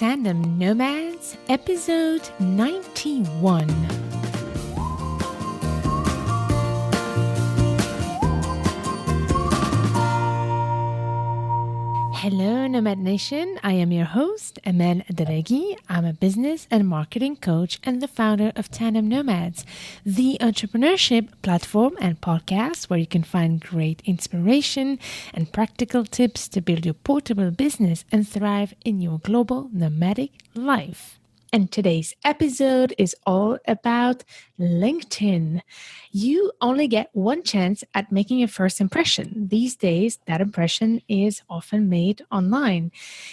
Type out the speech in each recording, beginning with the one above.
Tandem Nomads, episode 91. Hello, Nomad Nation. I am your host, Amel Deregi. I'm a business and marketing coach and the founder of Tandem Nomads, the entrepreneurship platform and podcast where you can find great inspiration and practical tips to build your portable business and thrive in your global nomadic life. And today's episode is all about LinkedIn. You only get one chance at making a first impression. These days, that impression is often made online.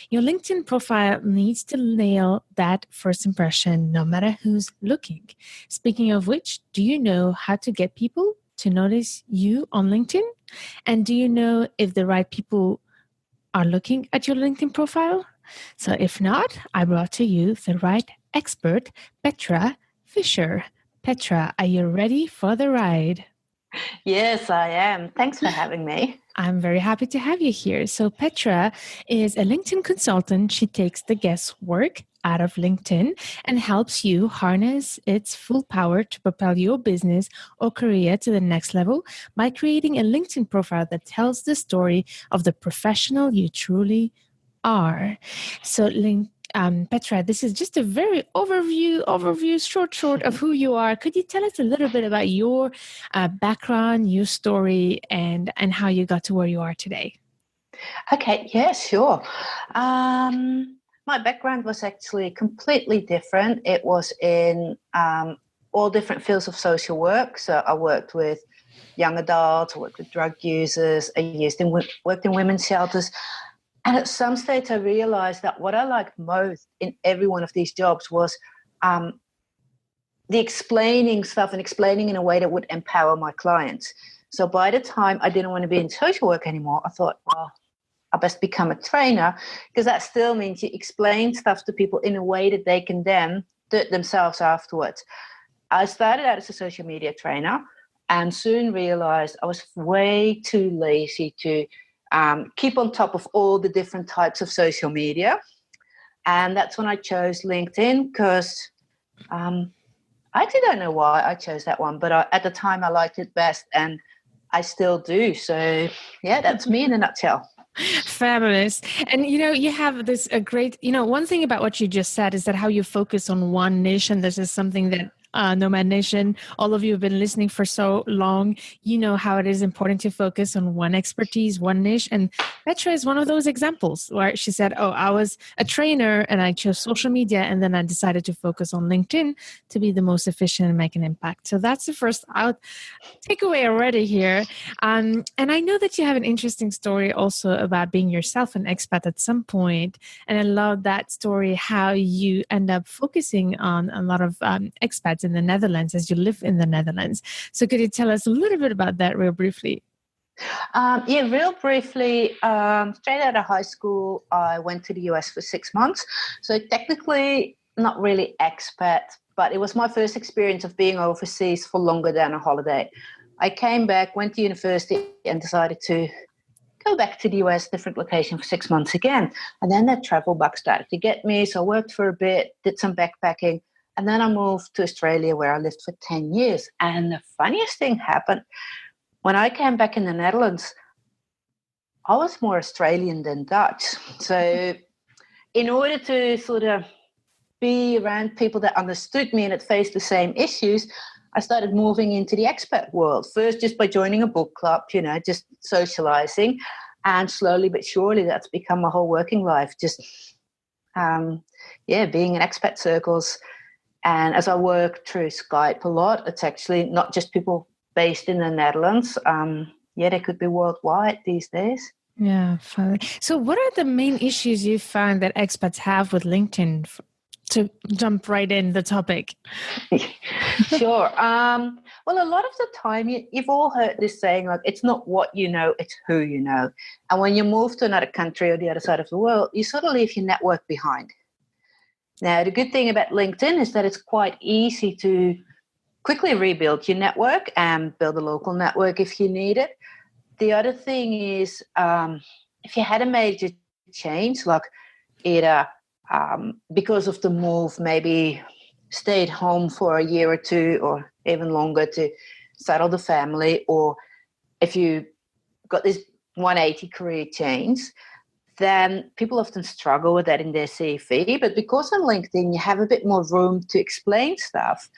Your LinkedIn profile needs to nail that first impression no matter who's looking. Speaking of which, do you know how to get people to notice you on LinkedIn? And do you know if the right people are looking at your LinkedIn profile? So if not, I brought to you the right expert, Petra Fisher. Petra, are you ready for the ride? Yes, I am. Thanks for having me. I'm very happy to have you here. So Petra is a LinkedIn consultant. She takes the guesswork out of LinkedIn and helps you harness its full power to propel your business or career to the next level by creating a LinkedIn profile that tells the story of the professional you truly are. So Petra, this is just a very short of who you are. Could you tell us a little bit about your background, your story, and how you got to where you are today? Okay, yeah, sure. My background was actually completely different. It was in all different fields of social work. So I worked with young adults, I worked with drug users, I worked in women's shelters. And at some stage, I realized that what I liked most in every one of these jobs was the explaining stuff and explaining in a way that would empower my clients. So by the time I didn't want to be in social work anymore, I thought, well, I best become a trainer, because that still means you explain stuff to people in a way that they can then do it themselves afterwards. I started out as a social media trainer and soon realized I was way too lazy to keep on top of all the different types of social media. And that's when I chose LinkedIn, because I actually don't know why I chose that one, but at the time I liked it best and I still do. So yeah, that's me in a nutshell. Fabulous. And, you have this great, one thing about what you just said is that how you focus on one niche. And this is something that Nomad Nation, all of you have been listening for so long, you know how it is important to focus on one expertise, one niche. And Petra is one of those examples where she said, I was a trainer and I chose social media, and then I decided to focus on LinkedIn to be the most efficient and make an impact. So that's the first takeaway already here. And I know that you have an interesting story also about being yourself an expat at some point. And I love that story, how you end up focusing on a lot of expats in the Netherlands as you live in the Netherlands. So could you tell us a little bit about that real briefly? Real briefly. Straight out of high school, I went to the US for 6 months. So technically not really expat, but it was my first experience of being overseas for longer than a holiday. I came back, went to university, and decided to go back to the US, different location, for 6 months again. And then that travel bug started to get me. So I worked for a bit, did some backpacking. And then I moved to Australia, where I lived for 10 years. And the funniest thing happened. When I came back in the Netherlands, I was more Australian than Dutch. So in order to sort of be around people that understood me and that faced the same issues, I started moving into the expat world. First, just by joining a book club, just socializing. And slowly but surely, that's become my whole working life. Just, being in expat circles. And as I work through Skype a lot, it's actually not just people based in the Netherlands. They could be worldwide these days. Yeah, fine. So what are the main issues you find that expats have with LinkedIn, to jump right in the topic? Sure. Well, a lot of the time, you've all heard this saying, like, it's not what you know, it's who you know. And when you move to another country or the other side of the world, you sort of leave your network behind. Now, the good thing about LinkedIn is that it's quite easy to quickly rebuild your network and build a local network if you need it. The other thing is, if you had a major change, like either because of the move, maybe stayed home for a year or two or even longer to settle the family, or if you got this 180 career change, then people often struggle with that in their CV. But because on LinkedIn you have a bit more room to explain stuff,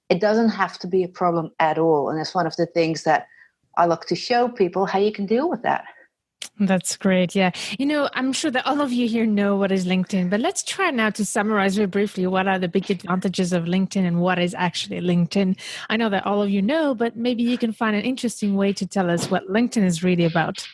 it doesn't have to be a problem at all. And that's one of the things that I like to show people, how you can deal with that. That's great. Yeah. I'm sure that all of you here know what is LinkedIn, but let's try now to summarize very briefly what are the big advantages of LinkedIn and what is actually LinkedIn. I know that all of you know, but maybe you can find an interesting way to tell us what LinkedIn is really about.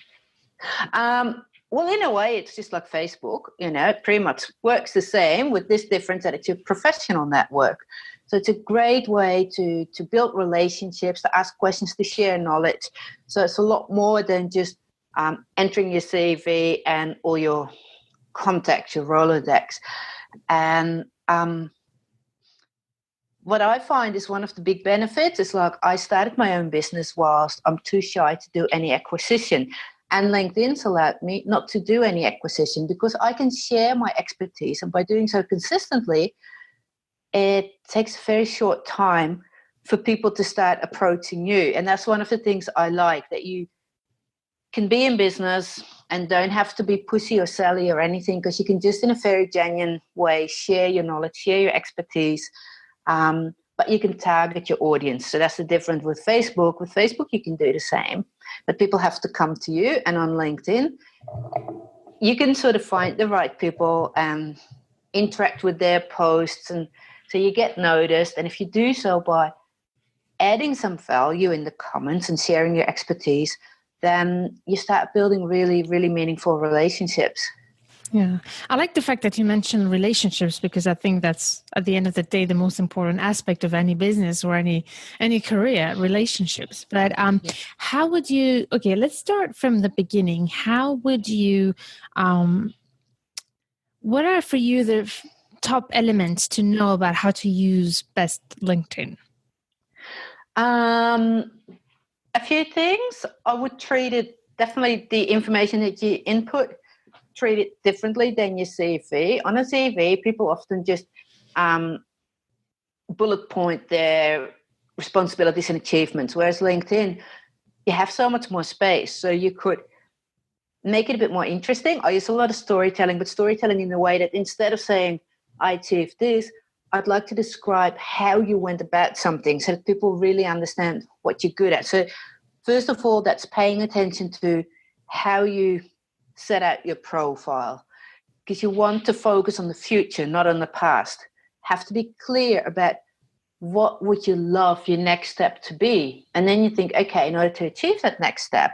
Well, in a way, it's just like Facebook, it pretty much works the same with this difference that it's a professional network. So it's a great way to build relationships, to ask questions, to share knowledge. So it's a lot more than just entering your CV and all your contacts, your Rolodex. And what I find is one of the big benefits is like I started my own business whilst I'm too shy to do any acquisition. And LinkedIn's allowed me not to do any acquisition because I can share my expertise. And by doing so consistently, it takes a very short time for people to start approaching you. And that's one of the things I like, that you can be in business and don't have to be pushy or selly or anything, because you can just in a very genuine way share your knowledge, share your expertise, but you can target your audience. So that's the difference with Facebook. With Facebook, you can do the same, but people have to come to you. And on LinkedIn, you can sort of find the right people and interact with their posts. And so you get noticed. And if you do so by adding some value in the comments and sharing your expertise, then you start building really, really meaningful relationships. Yeah. I like the fact that you mentioned relationships, because I think that's at the end of the day the most important aspect of any business or any career, relationships. But how would you, okay, let's start from the beginning. How would you, what are for you the top elements to know about how to use best LinkedIn? A few things. I would treat it, definitely the information that you input, treat it differently than your CV. On a CV, people often just bullet point their responsibilities and achievements, whereas LinkedIn, you have so much more space. So you could make it a bit more interesting. I use a lot of storytelling, but storytelling in the way that instead of saying, I achieved this, I'd like to describe how you went about something so that people really understand what you're good at. So first of all, that's paying attention to how you set out your profile, because you want to focus on the future, not on the past. Have to be clear about what would you love your next step to be. And then you think, okay, in order to achieve that next step,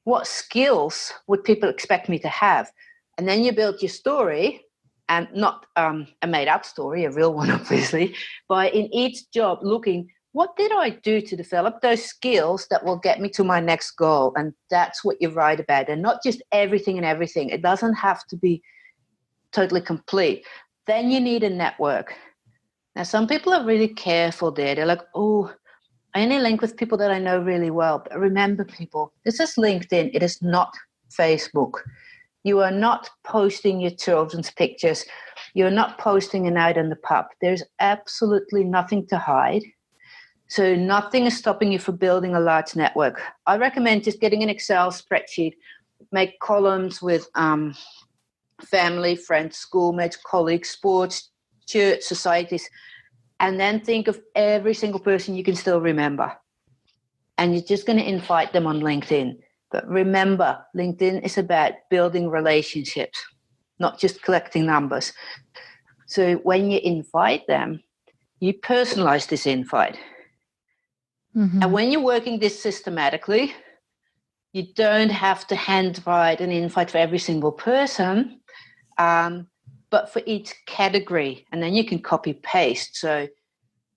what skills would people expect me to have? And then you build your story, and not a made-up story, a real one, obviously, by in each job looking, what did I do to develop those skills that will get me to my next goal? And that's what you write about, and not just everything and everything. It doesn't have to be totally complete. Then you need a network. Now, some people are really careful there. They're like, oh, I only link with people that I know really well. But remember, people, this is LinkedIn. It is not Facebook. You are not posting your children's pictures. You're not posting a night in the pub. There's absolutely nothing to hide. So nothing is stopping you from building a large network. I recommend just getting an Excel spreadsheet, make columns with family, friends, schoolmates, colleagues, sports, church, societies, and then think of every single person you can still remember. And you're just going to invite them on LinkedIn. But remember, LinkedIn is about building relationships, not just collecting numbers. So when you invite them, you personalize this invite. Mm-hmm. And when you're working this systematically, you don't have to handwrite an invite for every single person, but for each category. And then you can copy paste. So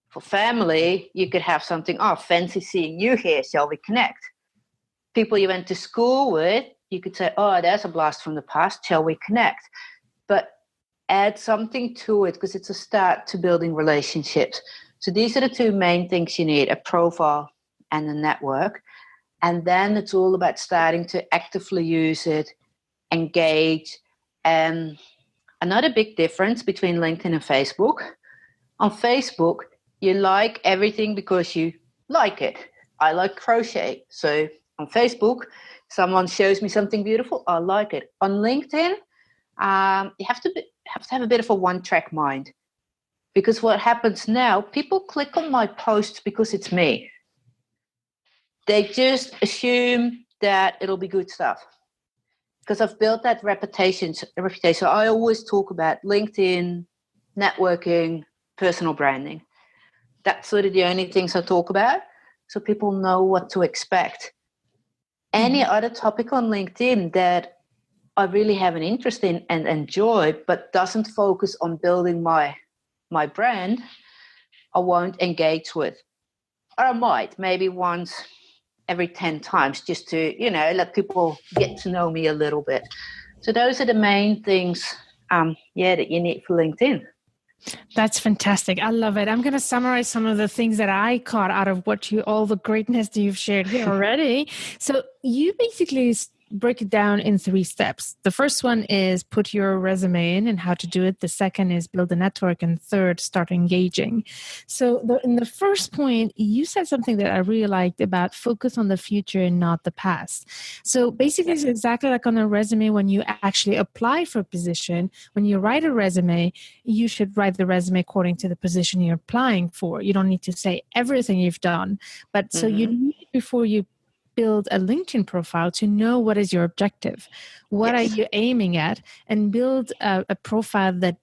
for family, you could have something, oh, fancy seeing you here, shall we connect? People you went to school with, you could say, oh, there's a blast from the past, shall we connect? But add something to it, because it's a start to building relationships. So these are the two main things you need, a profile and a network. And then it's all about starting to actively use it, engage, and another big difference between LinkedIn and Facebook. On Facebook, you like everything because you like it. I like crochet. So on Facebook, someone shows me something beautiful, I like it. On LinkedIn, you have to have a bit of a one-track mind. Because what happens now, people click on my posts because it's me. They just assume that it'll be good stuff. Because I've built that reputation. So I always talk about LinkedIn, networking, personal branding. That's sort of the only things I talk about, so people know what to expect. Any other topic on LinkedIn that I really have an interest in and enjoy, but doesn't focus on building my brand, I won't engage with. Or I might, maybe once every 10 times, just to, let people get to know me a little bit. So those are the main things, that you need for LinkedIn. That's fantastic. I love it. I'm going to summarize some of the things that I caught out of all the greatness that you've shared here already. So you basically break it down in 3 steps. The first one is put your resume in and how to do it. The second is build a network. And third, start engaging. So in the first point, you said something that I really liked about focus on the future and not the past. So basically, it's exactly like on a resume. When you actually apply for a position, when you write a resume, you should write the resume according to the position you're applying for. You don't need to say everything you've done. But so you need, before you build a LinkedIn profile, to know what is your objective, what are you aiming at, and build a profile that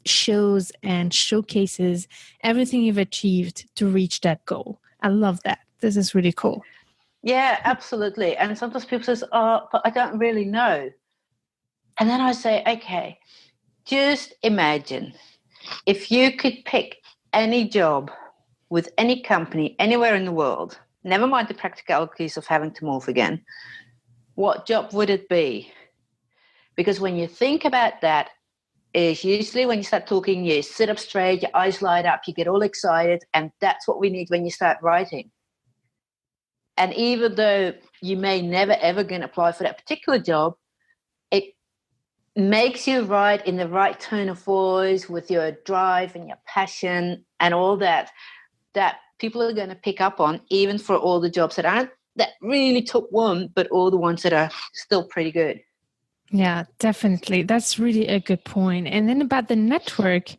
shows and showcases everything you've achieved to reach that goal. I love that. This is really cool. Yeah, absolutely. And sometimes people say, but I don't really know. And then I say, okay, just imagine if you could pick any job with any company anywhere in the world, never mind the practicalities of having to move again, what job would it be? Because when you think about that, is usually when you start talking, you sit up straight, your eyes light up, you get all excited, and that's what we need when you start writing. And even though you may never, ever going to apply for that particular job, it makes you write in the right tone of voice with your drive and your passion and all that people are going to pick up on, even for all the jobs that aren't that really top one, but all the ones that are still pretty good. Yeah, definitely. That's really a good point. And then about the network,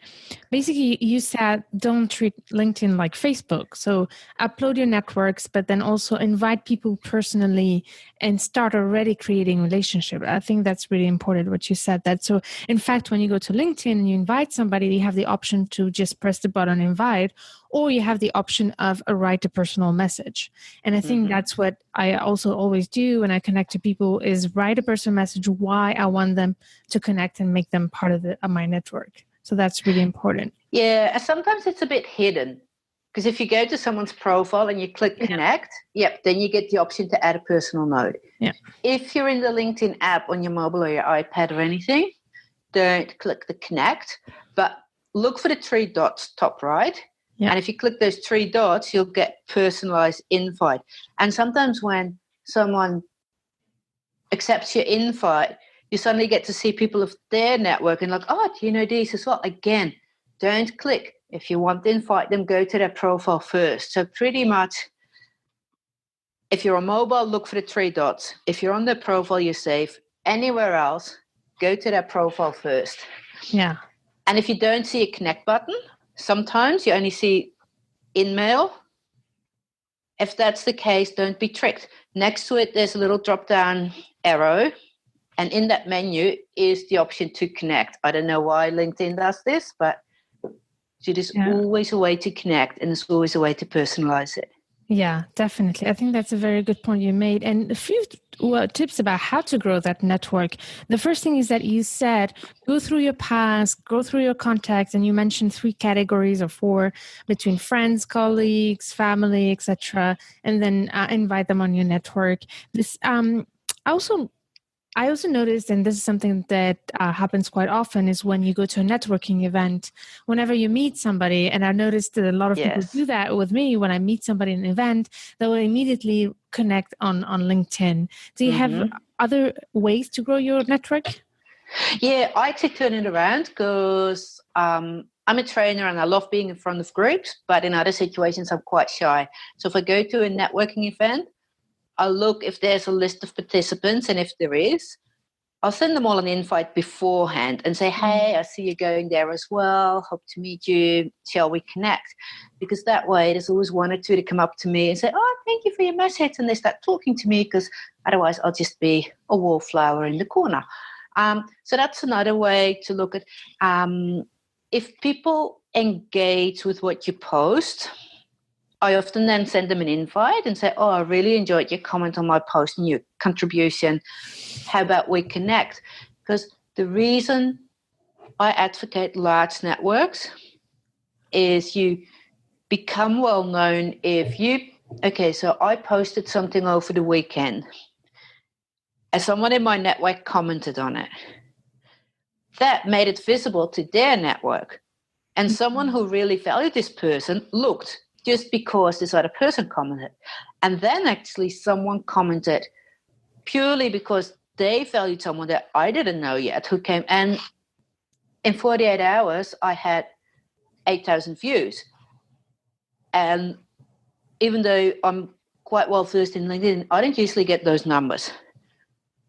basically you said don't treat LinkedIn like Facebook. So upload your networks, but then also invite people personally and start already creating relationship. I think that's really important what you said that. So in fact, when you go to LinkedIn and you invite somebody, you have the option to just press the button invite, or you have the option of write a personal message. And I think that's what I also always do when I connect to people is write a personal message why I want them to connect and make them part of my network. So that's really important. Yeah, sometimes it's a bit hidden because if you go to someone's profile and you click connect, then you get the option to add a personal note. Yeah. If you're in the LinkedIn app on your mobile or your iPad or anything, don't click the connect, but look for the 3 dots top right. Yeah. And if you click those 3 dots, you'll get personalized invite. And sometimes when someone accepts your invite, you suddenly get to see people of their network and like, oh, do you know these as well? Again, don't click. If you want to invite them, go to their profile first. So pretty much, if you're on mobile, look for the 3 dots. If you're on their profile, you're safe. Anywhere else, go to their profile first. Yeah. And if you don't see a connect button, sometimes you only see in mail. If that's the case, don't be tricked. Next to it, there's a little drop-down arrow. And in that menu is the option to connect. I don't know why LinkedIn does this, but there's always a way to connect and there's always a way to personalize it. Yeah, definitely. I think that's a very good point you made. And a few tips about how to grow that network. The first thing is that you said, go through your past, go through your contacts, and you mentioned 3 categories or 4 between friends, colleagues, family, etc., and then invite them on your network. This I also noticed, and this is something that happens quite often, is when you go to a networking event, whenever you meet somebody, and I noticed that a lot of people do that with me. When I meet somebody in an event, they will immediately connect on LinkedIn. Do you have other ways to grow your network? Yeah, I actually turn it around because I'm a trainer and I love being in front of groups, but in other situations I'm quite shy. So if I go to a networking event, I'll look if there's a list of participants, and if there is, I'll send them all an invite beforehand and say, hey, I see you going there as well. Hope to meet you. Shall we connect? Because that way there's always one or two to come up to me and say, oh, thank you for your message. And they start talking to me, because otherwise I'll just be a wallflower in the corner. So that's another way to look at if people engage with what you post. I often then send them an invite and say, oh, I really enjoyed your comment on my post and your contribution. How about we connect? Because the reason I advocate large networks is you become well known if you, okay, so I posted something over the weekend and someone in my network commented on it. That made it visible to their network. And someone who really valued this person looked just because this other person commented. And then actually someone commented purely because they valued someone that I didn't know yet who came. And in 48 hours, I had 8,000 views. And even though I'm quite well versed in LinkedIn, I don't usually get those numbers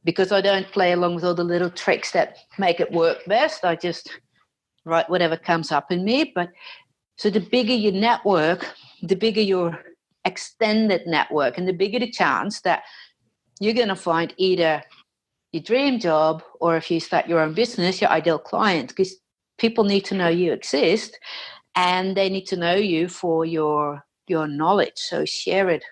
because I don't play along with all the little tricks that make it work best. I just write whatever comes up in me. But so the bigger your network, the bigger your extended network, and the bigger the chance that you're going to find either your dream job, or if you start your own business, your ideal client, because people need to know you exist and they need to know you for your knowledge. So share it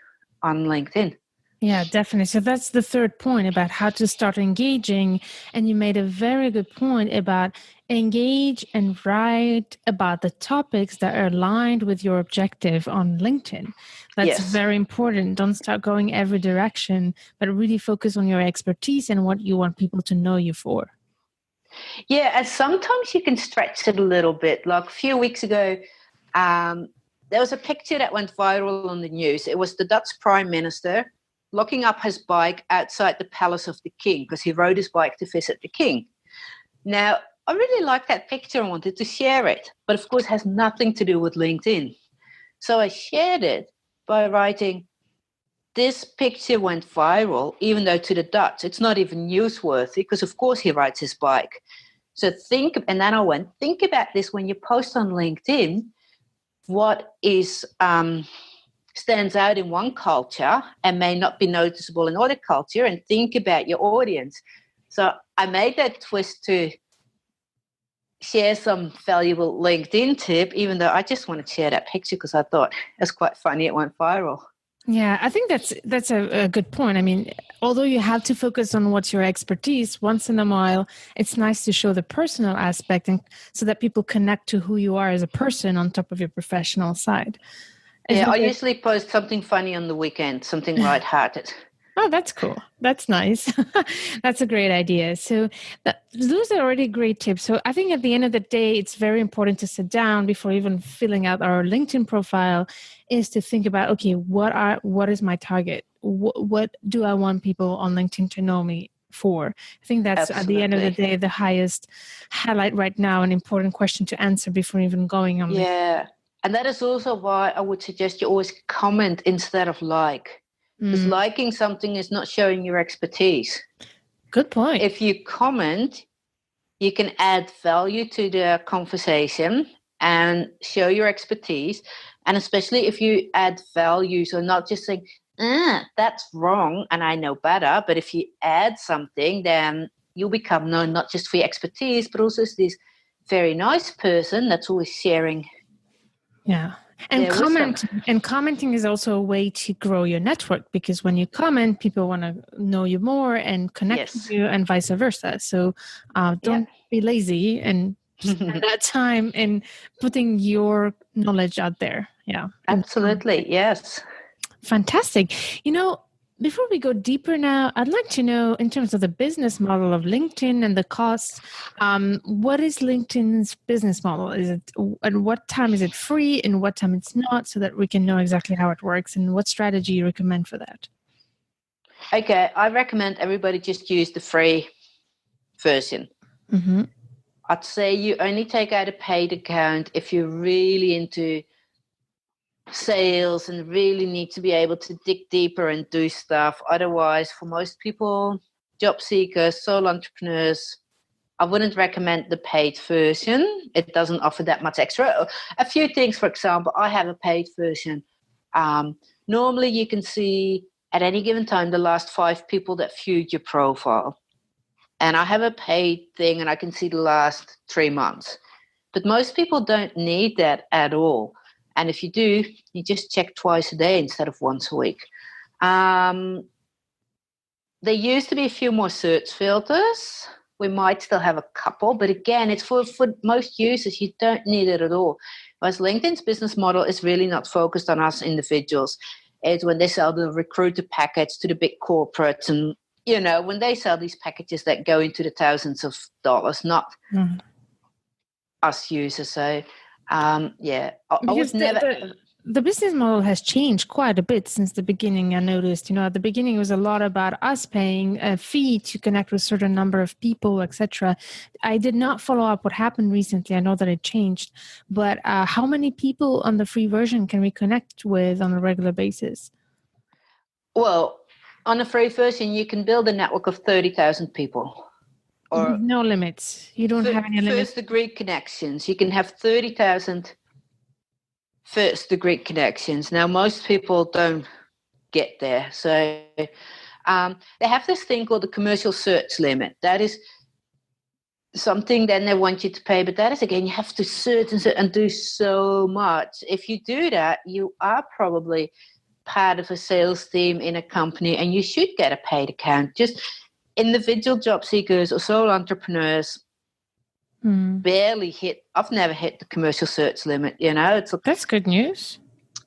on LinkedIn. Yeah, definitely. So that's the third point about how to start engaging. And you made a very good point about engage and write about the topics that are aligned with your objective on LinkedIn. That's very important. Don't start going every direction, but really focus on your expertise and what you want people to know you for. Yeah, and sometimes you can stretch it a little bit. Like a few weeks ago, there was a picture that went viral on the news. It was the Dutch Prime Minister locking up his bike outside the Palace of the King because he rode his bike to visit the King. Now, I really liked that picture and wanted to share it, but of course it has nothing to do with LinkedIn. So I shared it by writing, this picture went viral, even though to the Dutch, it's not even newsworthy because of course he rides his bike. So think about this when you post on LinkedIn, what is stands out in one culture and may not be noticeable in other culture, and think about your audience. So I made that twist to share some valuable LinkedIn tip, even though I just wanted to share that picture because I thought it was quite funny. It went viral. Yeah, I think that's a good point. I mean, although you have to focus on what's your expertise, once in a while, it's nice to show the personal aspect, and so that people connect to who you are as a person on top of your professional side. I usually post something funny on the weekend, something lighthearted. Oh, that's cool. That's nice. That's a great idea. So those are already great tips. So I think at the end of the day, it's very important to sit down before even filling out our LinkedIn profile is to think about, okay, what is my target? What do I want people on LinkedIn to know me for? I think that's Absolutely. At the end of the day, the highest highlight right now, an important question to answer before even going on. Yeah. And that is also why I would suggest you always comment instead of like. Because liking something is not showing your expertise. Good point. If you comment, you can add value to the conversation and show your expertise. And especially if you add value, so not just saying, that's wrong and I know better. But if you add something, then you'll become known not just for your expertise, but also as this very nice person that's always sharing. Yeah. And commenting is also a way to grow your network, because when you comment, people want to know you more and connect with you, and vice versa. So don't be lazy and spend that time in putting your knowledge out there. Yeah. Absolutely. Yes. Fantastic. Before we go deeper now, I'd like to know, in terms of the business model of LinkedIn and the costs, what is LinkedIn's business model? Is it, and what time is it free and what time it's not, so that we can know exactly how it works, and what strategy you recommend for that? Okay, I recommend everybody just use the free version. Mm-hmm. I'd say you only take out a paid account if you're really into sales and really need to be able to dig deeper and do stuff. Otherwise, for most people, job seekers, sole entrepreneurs, I wouldn't recommend the paid version. It doesn't offer that much extra. A few things, for example, I have a paid version. Normally, you can see at any given time the last 5 people that viewed your profile. And I have a paid thing and I can see the last 3 months. But most people don't need that at all. And if you do, you just check twice a day instead of once a week. There used to be a few more search filters. We might still have a couple, but again, it's for most users, you don't need it at all. Whereas LinkedIn's business model is really not focused on us individuals. It's when they sell the recruiter package to the big corporates and, when they sell these packages that go into the thousands of dollars, not us users. So, I Because would never... the business model has changed quite a bit since the beginning. I noticed, at the beginning it was a lot about us paying a fee to connect with a certain number of people, etc. I did not follow up what happened recently. I know that it changed, but how many people on the free version can we connect with on a regular basis? Well, on a free version, you can build a network of 30,000 people. Or no limits. You don't have any limits. First degree connections. You can have 30,000 first degree connections. Now, most people don't get there. So they have this thing called the commercial search limit. That is something then they want you to pay. But that is, again, you have to search and do so much. If you do that, you are probably part of a sales team in a company and you should get a paid account. Just individual job seekers or sole entrepreneurs barely hit. I've never hit the commercial search limit. That's good news.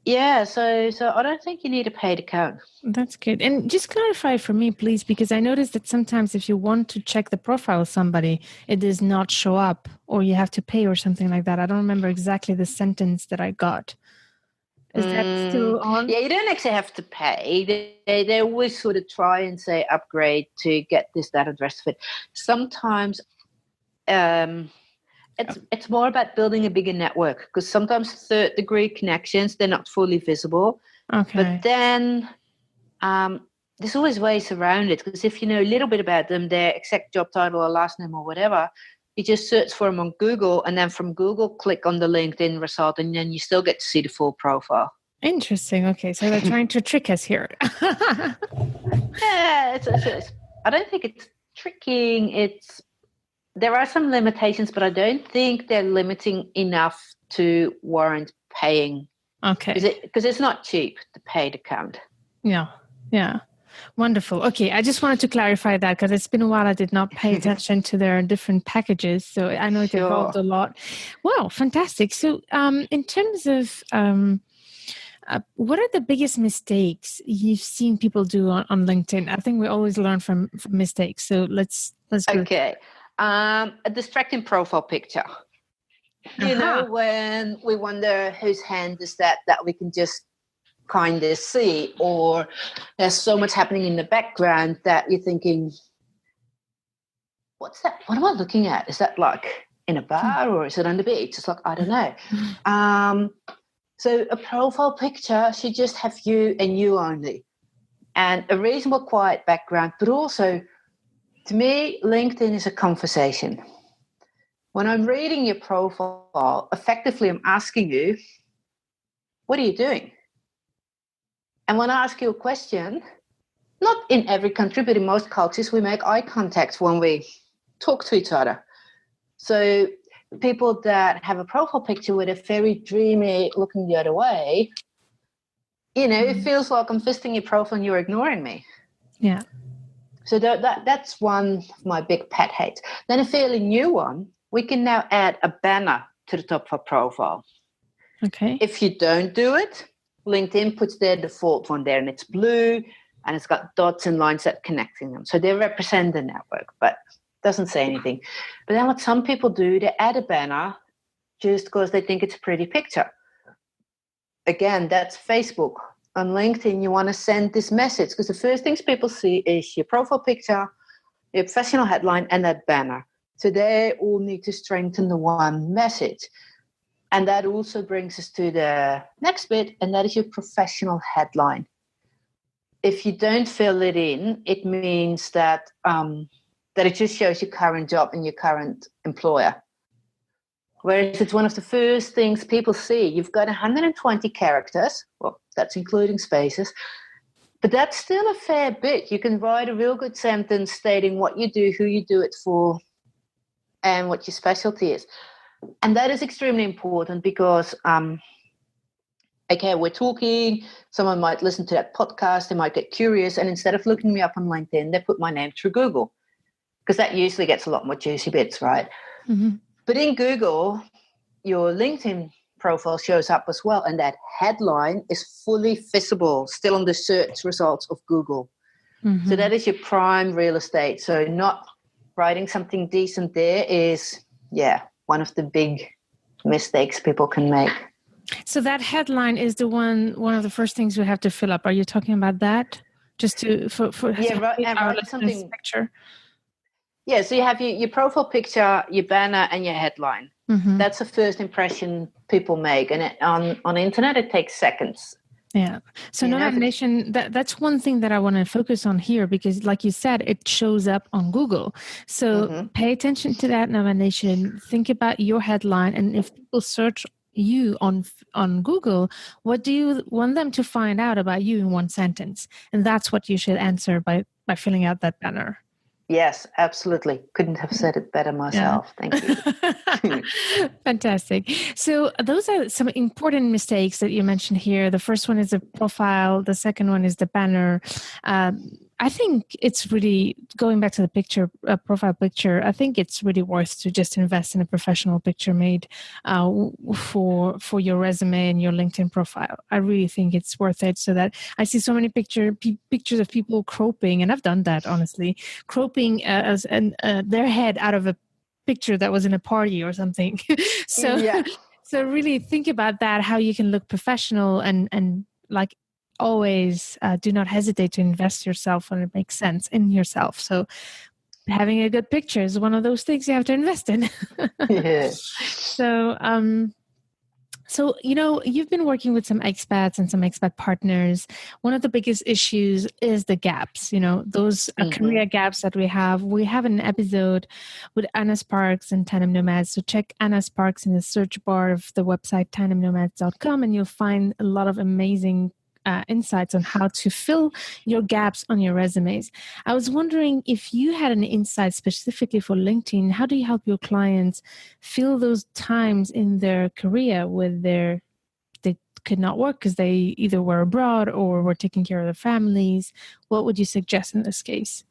Yeah, so I don't think you need a paid account. That's good. And just clarify for me, please, because I noticed that sometimes if you want to check the profile of somebody, it does not show up or you have to pay or something like that. I don't remember exactly the sentence that I got. Is that still on? Yeah, you don't actually have to pay. They always sort of try and say upgrade to get this, that, and the rest of it. Sometimes it's more about building a bigger network because sometimes third degree connections, they're not fully visible. Okay. But then there's always ways around it because if you know a little bit about them, their exact job title or last name or whatever, you just search for them on Google and then from Google click on the LinkedIn result and then you still get to see the full profile. Interesting. Okay, so they're trying to trick us here. Yeah, I don't think it's tricking. There are some limitations, but I don't think they're limiting enough to warrant paying. Okay. Because it's not cheap, the paid account. Yeah. Wonderful. Okay, I just wanted to clarify that because it's been a while I did not pay attention to their different packages. So I know it evolved a lot. Wow, fantastic. So in terms of what are the biggest mistakes you've seen people do on LinkedIn? I think we always learn from mistakes. So let's go. Okay. A distracting profile picture. You know, when we wonder whose hand is that we can just kind of see, or there's so much happening in the background that you're thinking, what's that? What am I looking at? Is that like in a bar or is it on the beach? It's like, I don't know. So a profile picture should just have you and you only and a reasonable quiet background, but also to me, LinkedIn is a conversation. When I'm reading your profile, effectively I'm asking you, what are you doing? And when I ask you a question, not in every country, but in most cultures, we make eye contact when we talk to each other. So people that have a profile picture with a very dreamy looking the other way, it feels like I'm fisting your profile and you're ignoring me. Yeah. So that's one of my big pet hates. Then a fairly new one, we can now add a banner to the top of our profile. Okay. If you don't do it, LinkedIn puts their default one there and it's blue and it's got dots and lines that are connecting them. So they represent the network, but doesn't say anything. But then what some people do, they add a banner just because they think it's a pretty picture. Again, that's Facebook. On LinkedIn, you want to send this message because the first things people see is your profile picture, your professional headline, and that banner. So they all need to strengthen the one message. And that also brings us to the next bit, and that is your professional headline. If you don't fill it in, it means that it just shows your current job and your current employer. Whereas it's one of the first things people see. You've got 120 characters. Well, that's including spaces. But that's still a fair bit. You can write a real good sentence stating what you do, who you do it for, and what your specialty is. And that is extremely important because, we're talking, someone might listen to that podcast, they might get curious, and instead of looking me up on LinkedIn, they put my name through Google, because that usually gets a lot more juicy bits, right? Mm-hmm. But in Google, your LinkedIn profile shows up as well, and that headline is fully visible, still on the search results of Google. Mm-hmm. So that is your prime real estate. So not writing something decent there is, one of the big mistakes people can make. So that headline is one of the first things we have to fill up. Are you talking about that? Just to write something picture. Yeah, so you have your profile picture, your banner, and your headline. Mm-hmm. That's the first impression people make, and on the internet it takes seconds. Yeah. So Nomad Nation, that's one thing that I want to focus on here, because like you said, it shows up on Google. So pay attention to that, Nomad Nation. Think about your headline, and if people search you on Google, what do you want them to find out about you in one sentence? And that's what you should answer by filling out that banner. Yes, absolutely. Couldn't have said it better myself. Yeah. Thank you. Fantastic. So those are some important mistakes that you mentioned here. The first one is the profile. The second one is the banner. I think it's really, going back to the picture, profile picture, I think it's really worth to just invest in a professional picture made for your resume and your LinkedIn profile. I really think it's worth it, so that I see so many pictures of people cropping, and I've done that, honestly, cropping their head out of a picture that was in a party or something. So really think about that, how you can look professional and like, always do not hesitate to invest yourself when it makes sense in yourself. So having a good picture is one of those things you have to invest in. Yeah. So, you've been working with some expats and some expat partners. One of the biggest issues is the gaps, those career gaps that we have. We have an episode with Anna Sparks and Tandem Nomads. So check Anna Sparks in the search bar of the website tandemnomads.com, and you'll find a lot of amazing insights on how to fill your gaps on your resumes. I was wondering if you had an insight specifically for LinkedIn. How do you help your clients fill those times in their career where they could not work because they either were abroad or were taking care of their families? What would you suggest in this case?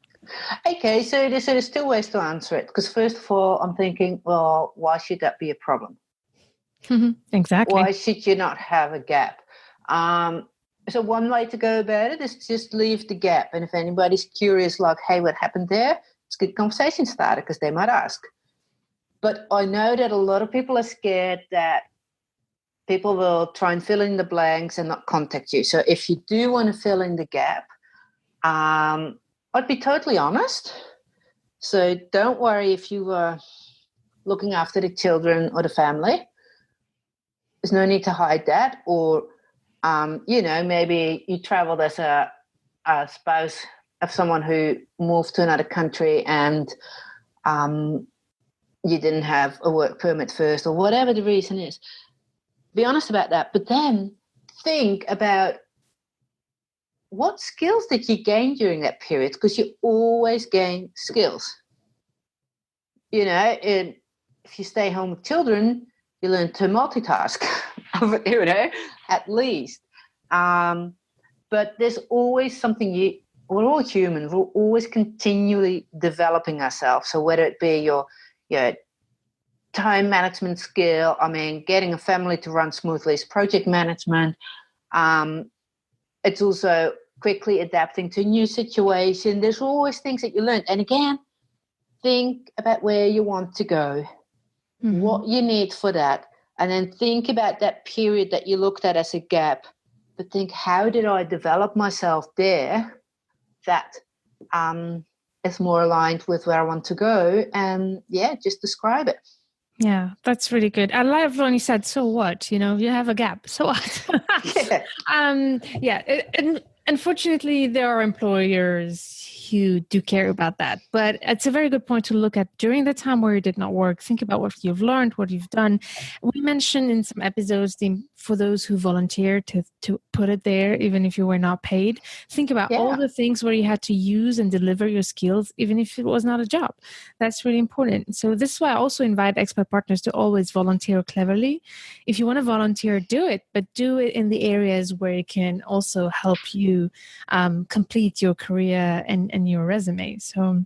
Okay, so there's two ways to answer it. Because first of all, I'm thinking, well, why should that be a problem? Exactly. Why should you not have a gap? So one way to go about it is just leave the gap. And if anybody's curious, like, hey, what happened there? It's a good conversation starter, because they might ask. But I know that a lot of people are scared that people will try and fill in the blanks and not contact you. So if you do want to fill in the gap, I'd be totally honest. So don't worry if you were looking after the children or the family. There's no need to hide that. Or maybe you traveled as a spouse of someone who moved to another country and you didn't have a work permit first, or whatever the reason is. Be honest about that. But then think about what skills did you gain during that period, because you always gain skills. If you stay home with children, you learn to multitask, at least. But there's always something we're all human. We're always continually developing ourselves. So whether it be your time management skill, getting a family to run smoothly is project management. It's also quickly adapting to a new situation. There's always things that you learn. And again, think about where you want to go, what you need for that. And then think about that period that you looked at as a gap. But think, how did I develop myself there that is more aligned with where I want to go, and just describe it. Yeah, that's really good. I love when you said, so what? You have a gap. So what? Yeah. And unfortunately, there are employers who do care about that. But it's a very good point to look at during the time where you did not work. Think about what you've learned, what you've done. We mentioned in some episodes for those who volunteer to put it there, even if you were not paid. Think about all the things where you had to use and deliver your skills, even if it was not a job. That's really important. So this is why I also invite expat partners to always volunteer cleverly. If you want to volunteer, do it, but do it in the areas where it can also help you complete your career and your resume. So,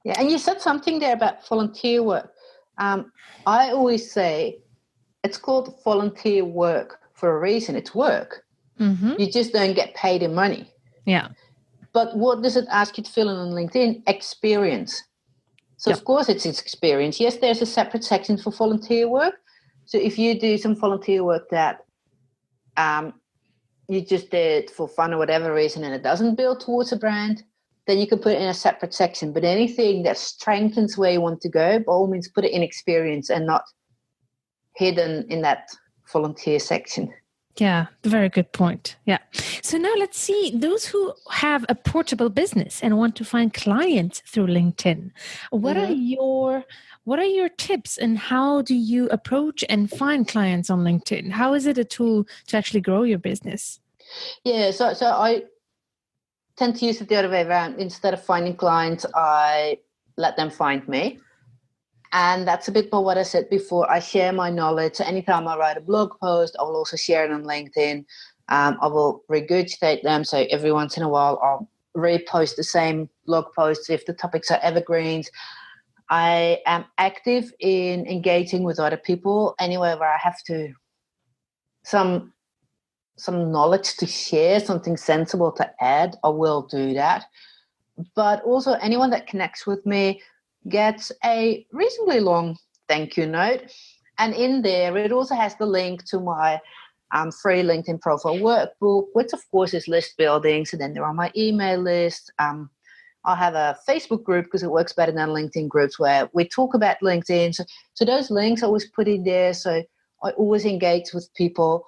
and you said something there about volunteer work. I always say it's called volunteer work for a reason. It's work. mm-hmm. You just don't get paid in money. Yeah. But what does it ask you to fill in on LinkedIn? Experience. So, of course, it's experience. Yes, there's a separate section for volunteer work. So if you do some volunteer work that you just did for fun or whatever reason and it doesn't build towards a brand, then you can put it in a separate section. But anything that strengthens where you want to go, by all means, put it in experience and not hidden in that volunteer section. Yeah, very good point. Yeah. So now let's see those who have a portable business and want to find clients through LinkedIn. What are your tips and how do you approach and find clients on LinkedIn? How is it a tool to actually grow your business? Yeah, so I tend to use it the other way around. Instead of finding clients, I let them find me. And that's a bit more what I said before. I share my knowledge. So anytime I write a blog post, I will also share it on LinkedIn. I will regurgitate them. So every once in a while, I'll repost the same blog posts if the topics are evergreens. I am active in engaging with other people anywhere where I have to some knowledge to share, something sensible to add, I will do that. But also anyone that connects with me gets a reasonably long thank you note. And in there, it also has the link to my free LinkedIn profile workbook, which of course is list building. So then they're on my email list. I'll have a Facebook group because it works better than LinkedIn groups where we talk about LinkedIn. So those links I always put in there. So I always engage with people.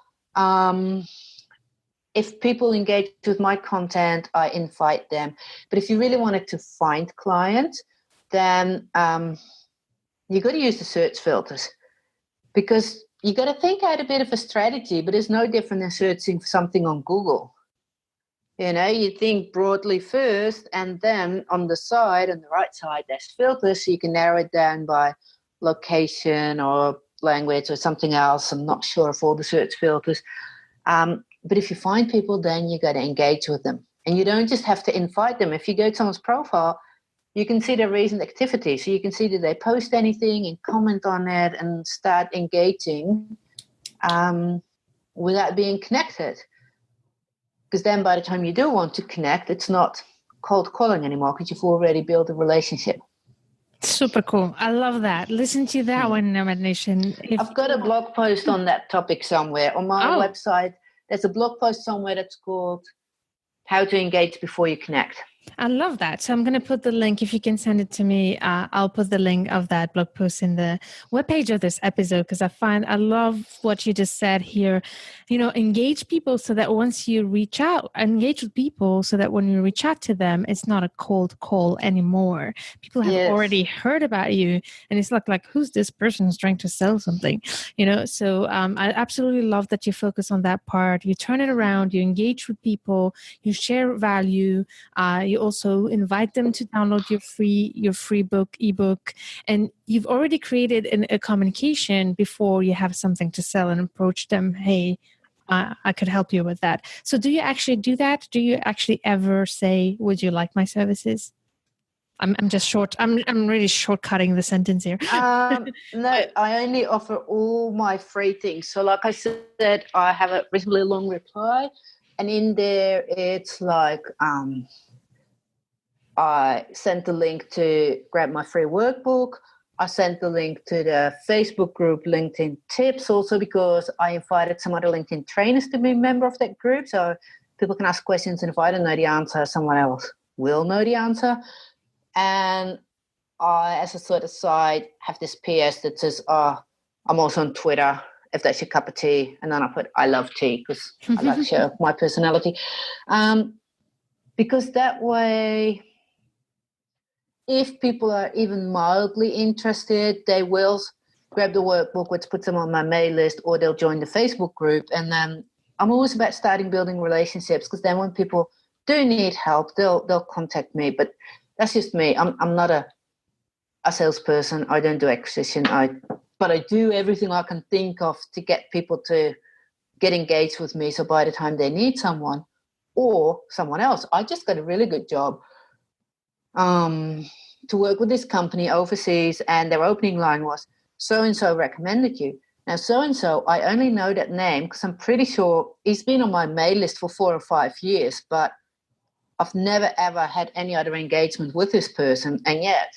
If people engage with my content, I invite them. But if you really wanted to find clients, then you got to use the search filters because you got to think out a bit of a strategy, but it's no different than searching for something on Google. You think broadly first, and then on the right side, there's filters, so you can narrow it down by location or language or something else. I'm not sure of all the search filters. But if you find people, then you got to engage with them. And you don't just have to invite them. If you go to someone's profile, you can see their recent activity. So you can see, did they post anything and comment on it and start engaging without being connected. Because then by the time you do want to connect, it's not cold calling anymore because you've already built a relationship. Super cool. I love that. Listen to that one, Nomad Nation. I've got a blog post on that topic somewhere. On my website, there's a blog post somewhere that's called How to Engage Before You Connect. I love that. So I'm going to put the link. If you can send it to me, I'll put the link of that blog post in the webpage of this episode because I love what you just said here. Engage people so that once you reach out, engage with people so that when you reach out to them, it's not a cold call anymore. People have already heard about you and it's like, who's this person who's trying to sell something? So I absolutely love that you focus on that part. You turn it around, you engage with people, you share value, you also invite them to download your free ebook, and you've already created a communication before you have something to sell and approach them. Hey, I could help you with that. So do you actually do that? Do you actually ever say, would you like my services? I'm really shortcutting the sentence here. No, I only offer all my free things. So like I said, I have a reasonably long reply, and in there it's like I sent the link to grab my free workbook. I sent the link to the Facebook group LinkedIn Tips also because I invited some other LinkedIn trainers to be a member of that group. So people can ask questions, and if I don't know the answer, someone else will know the answer. And I, as a sort of side, have this PS that says, I'm also on Twitter, if that's your cup of tea. And then I put, I love tea, because I like to show my personality. Because that way, if people are even mildly interested, they will grab the workbook, which puts them on my mail list, or they'll join the Facebook group. And then I'm always about starting building relationships, because then when people do need help, they'll contact me. But that's just me. I'm not a salesperson. I don't do acquisition. But I do everything I can think of to get people to get engaged with me. So by the time they need someone or someone else, I just got a really good job to work with this company overseas, and their opening line was, so-and-so recommended you. Now, so-and-so, I only know that name because I'm pretty sure he's been on my mail list for 4 or 5 years, but I've never, ever had any other engagement with this person, and yet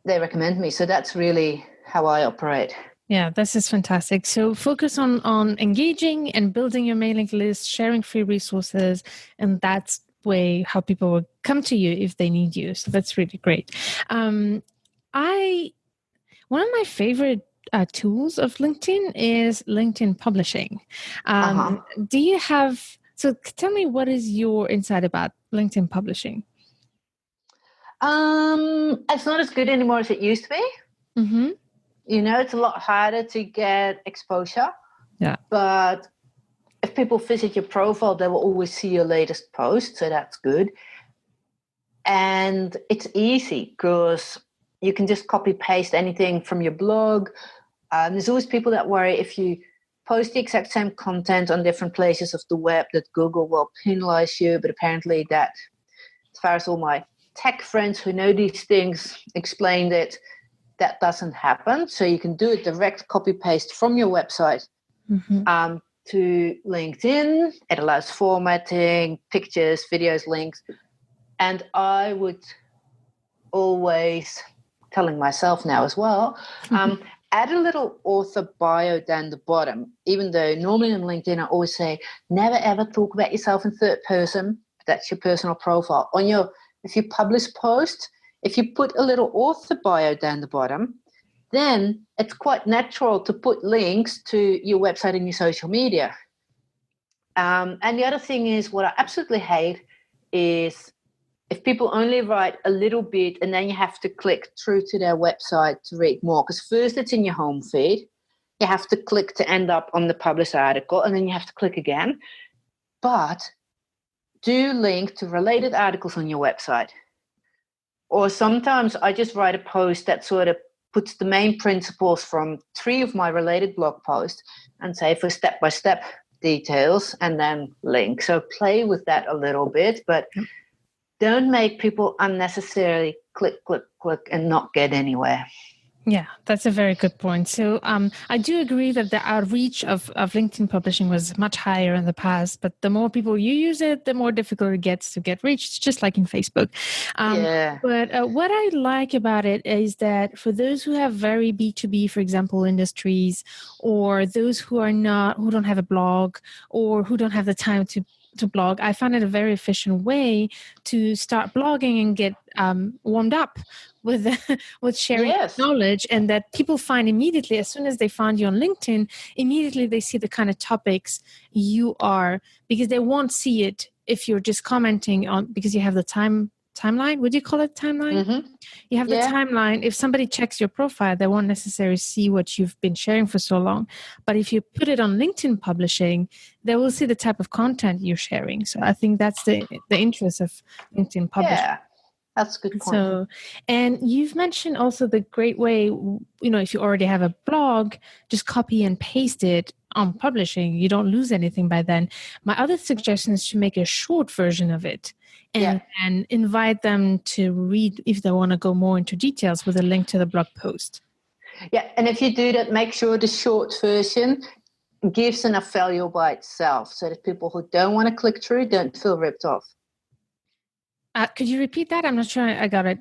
they recommend me. So that's really how I operate. Yeah, this is fantastic. So focus on engaging and building your mailing list, sharing free resources, and that's way how people will come to you if they need you. So that's really great. One of my favorite tools of LinkedIn is LinkedIn publishing. Do you have, so tell me, what is your insight about LinkedIn publishing? It's not as good anymore as it used to be. Mm-hmm. You know, it's a lot harder to get exposure. Yeah. But if people visit your profile, they will always see your latest post. So that's good. And it's easy because you can just copy paste anything from your blog. There's always people that worry if you post the exact same content on different places of the web that Google will penalize you. But apparently that, as far as all my tech friends who know these things explained it, that doesn't happen. So you can do a direct copy paste from your website to LinkedIn. It allows formatting, pictures, videos, links. And I would always, telling myself now as well, add a little author bio down the bottom, even though normally on LinkedIn I always say, never ever talk about yourself in third person. That's your personal profile. If you publish posts, if you put a little author bio down the bottom, then it's quite natural to put links to your website and your social media. And the other thing is, what I absolutely hate is if people only write a little bit and then you have to click through to their website to read more. Because first it's in your home feed. You have to click to end up on the published article, and then you have to click again. But do link to related articles on your website. Or sometimes I just write a post that sort of puts the main principles from 3 of my related blog posts and say for step-by-step details and then link. So play with that a little bit, but don't make people unnecessarily click, click, click and not get anywhere. Yeah, that's a very good point. So I do agree that the outreach of LinkedIn publishing was much higher in the past, but the more people you use it, the more difficult it gets to get reached, just like in Facebook. But what I like about it is that for those who have very B2B, for example, industries, or those who don't have a blog or who don't have the time to blog, I found it a very efficient way to start blogging and get warmed up with sharing knowledge, and that people find immediately, as soon as they find you on LinkedIn, immediately they see the kind of topics you are, because they won't see it if you're just commenting on, because you have the timeline. Would you call it timeline? Mm-hmm. You have the timeline. If somebody checks your profile, they won't necessarily see what you've been sharing for so long. But if you put it on LinkedIn publishing, they will see the type of content you're sharing. So I think that's the interest of LinkedIn publishing. Yeah, that's a good point. So, and you've mentioned also the great way, if you already have a blog, just copy and paste it on publishing. You don't lose anything by then. My other suggestion is to make a short version of it and invite them to read if they want to go more into details with a link to the blog post. Yeah, and if you do that, make sure the short version gives enough value by itself so that people who don't want to click through don't feel ripped off. Could you repeat that? I'm not sure I got it.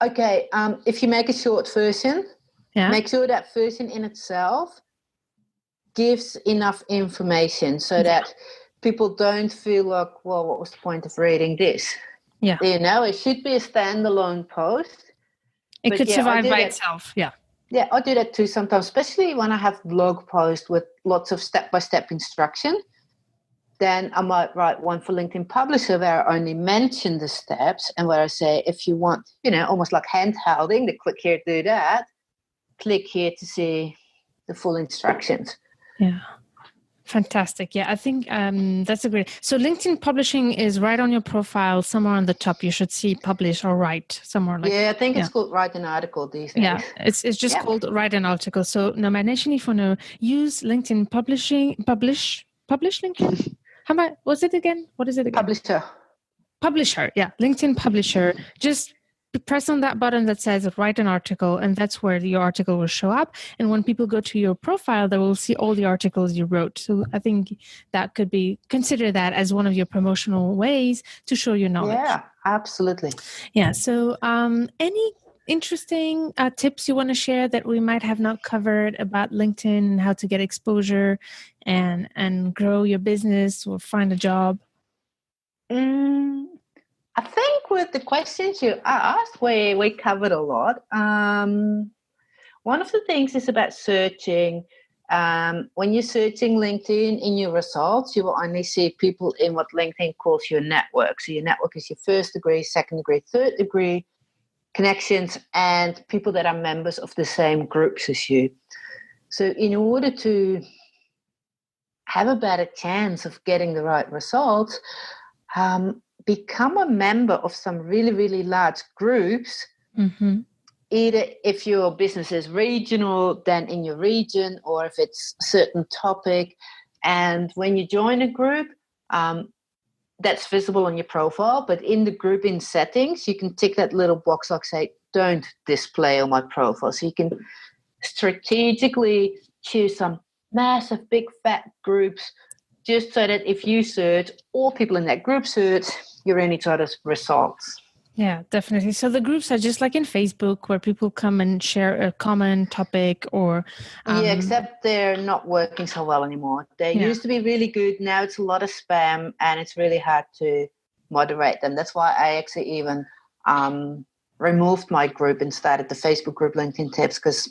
Okay, if you make a short version, make sure that version in itself gives enough information so that people don't feel like, well, what was the point of reading this? Yeah. It should be a standalone post. It But could yeah, survive by itself. Yeah. Yeah, I do that too sometimes, especially when I have blog posts with lots of step-by-step instruction. Then I might write one for LinkedIn Publisher where I only mention the steps and where I say, if you want, almost like hand-holding, the click here to do that, click here to see the full instructions. Yeah. Fantastic. Yeah, I think that's a great. So LinkedIn Publishing is right on your profile, somewhere on the top. You should see publish or write somewhere like. Yeah, I think it's called write an article these days. Yeah, it's just called write an article. So Nomad Nation, if you want to use LinkedIn publish LinkedIn. How about was it again? What is it again? Publisher. Yeah, LinkedIn Publisher. Just press on that button that says write an article, and that's where your article will show up. And when people go to your profile, they will see all the articles you wrote. So I think that could be, consider that as one of your promotional ways to show your knowledge. Yeah, absolutely. Yeah. So any interesting tips you want to share that we might have not covered about LinkedIn and how to get exposure and grow your business or find a job? I think with the questions you asked, we covered a lot. One of the things is about searching. When you're searching LinkedIn in your results, you will only see people in what LinkedIn calls your network. So your network is your first degree, second degree, third degree connections, and people that are members of the same groups as you. So in order to have a better chance of getting the right results, become a member of some really, really large groups. Mm-hmm. Either if your business is regional, then in your region, or if it's a certain topic. And when you join a group, that's visible on your profile. But in the grouping settings, you can tick that little box like say, don't display on my profile. So you can strategically choose some massive, big, fat groups just so that if you search, all people in that group search, you're in each other's results. Yeah, definitely. So the groups are just like in Facebook where people come and share a common topic or... yeah, except they're not working so well anymore. They used to be really good. Now it's a lot of spam and it's really hard to moderate them. That's why I actually even removed my group and started the Facebook group LinkedIn Tips because,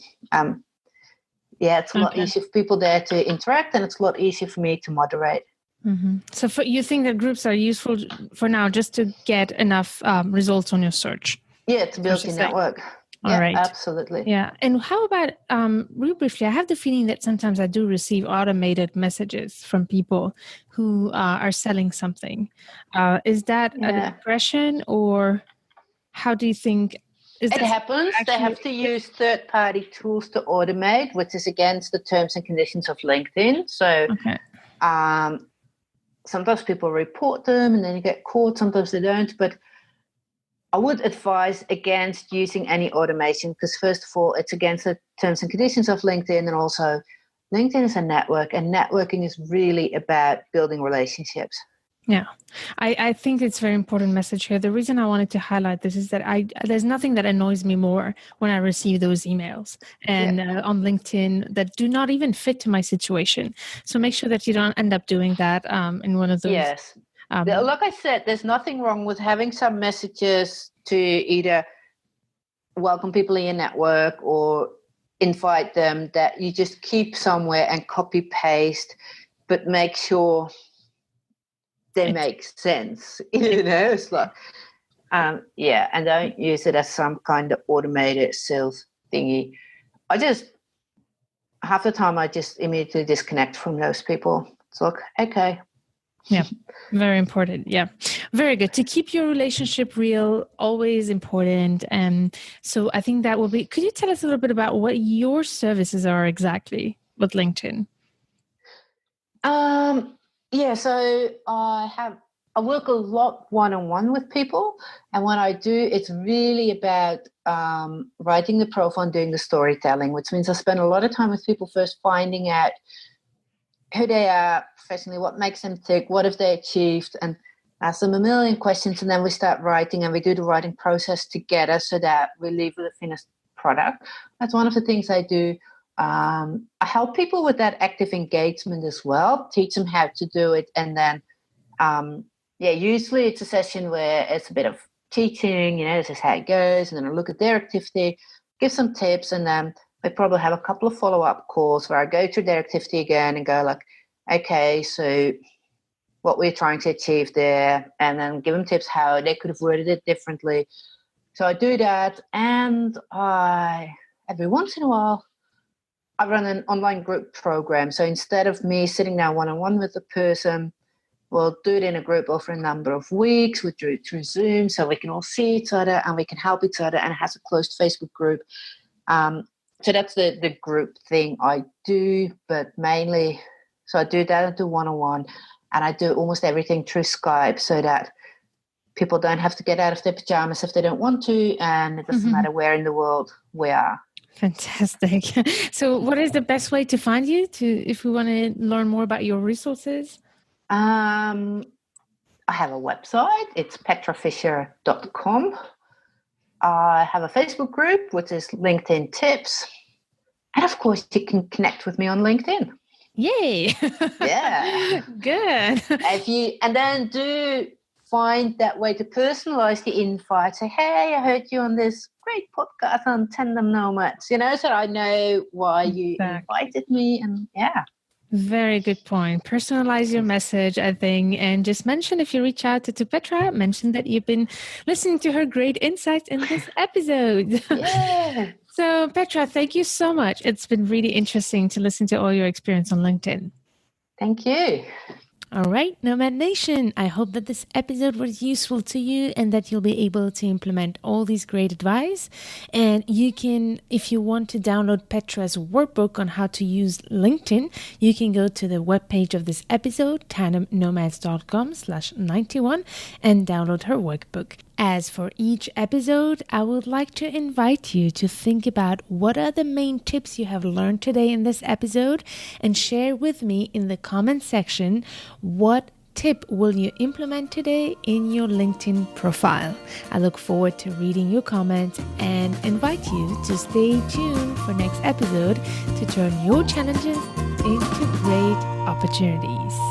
it's a lot easier for people there to interact and it's a lot easier for me to moderate. Mm-hmm. So you think that groups are useful for now just to get enough results on your search? Yeah, to build your network. All right. Absolutely. Yeah. And how about, real briefly, I have the feeling that sometimes I do receive automated messages from people who are selling something. Is that an impression or how do you think? It happens. They have to use third-party tools to automate, which is against the terms and conditions of LinkedIn. So sometimes people report them and then you get caught. Sometimes they don't. But I would advise against using any automation because, first of all, it's against the terms and conditions of LinkedIn. And also, LinkedIn is a network and networking is really about building relationships. Yeah, I think it's a very important message here. The reason I wanted to highlight this is that there's nothing that annoys me more when I receive those emails and on LinkedIn that do not even fit to my situation. So make sure that you don't end up doing that in one of those. Yes. Like I said, there's nothing wrong with having some messages to either welcome people in your network or invite them that you just keep somewhere and copy paste, but make sure they make sense. It's like, and don't use it as some kind of automated sales thingy. Half the time I just immediately disconnect from those people. It's like, okay. Yeah, very important. Yeah, very good. To keep your relationship real, always important. And so I think that will be, could you tell us a little bit about what your services are exactly with LinkedIn? So I work a lot one-on-one with people. And when I do, it's really about writing the profile and doing the storytelling, which means I spend a lot of time with people first finding out who they are professionally, what makes them tick, what have they achieved, and ask them a million questions. And then we start writing and we do the writing process together so that we leave with a finished product. That's one of the things I do. I help people with that active engagement as well, teach them how to do it, and then yeah, usually it's a session where it's a bit of teaching, this is how it goes, and then I look at their activity, give some tips, and then we probably have a couple of follow-up calls where I go through their activity again and go like, okay, so what we're trying to achieve there, and then give them tips how they could have worded it differently. So I do that, and every once in a while, I run an online group program. So instead of me sitting down one-on-one with the person, we'll do it in a group over a number of weeks. We do it through Zoom so we can all see each other and we can help each other, and it has a closed Facebook group. So that's the group thing I do, but mainly, so I do that, I do one-on-one, and I do almost everything through Skype so that people don't have to get out of their pajamas if they don't want to, and it doesn't matter where in the world we are. Fantastic. So what is the best way to find you if we want to learn more about your resources? I have a website. It's petrafisher.com. I have a Facebook group, which is LinkedIn Tips. And of course, you can connect with me on LinkedIn. Yay. Yeah. Good. And then do find that way to personalize the invite. Say, hey, I heard you on this great podcast on Tandem Nomads, so I know why you invited me. And yeah. Very good point. Personalize your message, I think, and just mention, if you reach out to Petra, mention that you've been listening to her great insights in this episode. Yeah. So Petra, thank you so much. It's been really interesting to listen to all your experience on LinkedIn. Thank you. All right, Nomad Nation, I hope that this episode was useful to you and that you'll be able to implement all these great advice. And you can, if you want to download Petra's workbook on how to use LinkedIn, you can go to the webpage of this episode, tandemnomads.com/91, and download her workbook. As for each episode, I would like to invite you to think about what are the main tips you have learned today in this episode, and share with me in the comment section what tip will you implement today in your LinkedIn profile. I look forward to reading your comments and invite you to stay tuned for next episode to turn your challenges into great opportunities.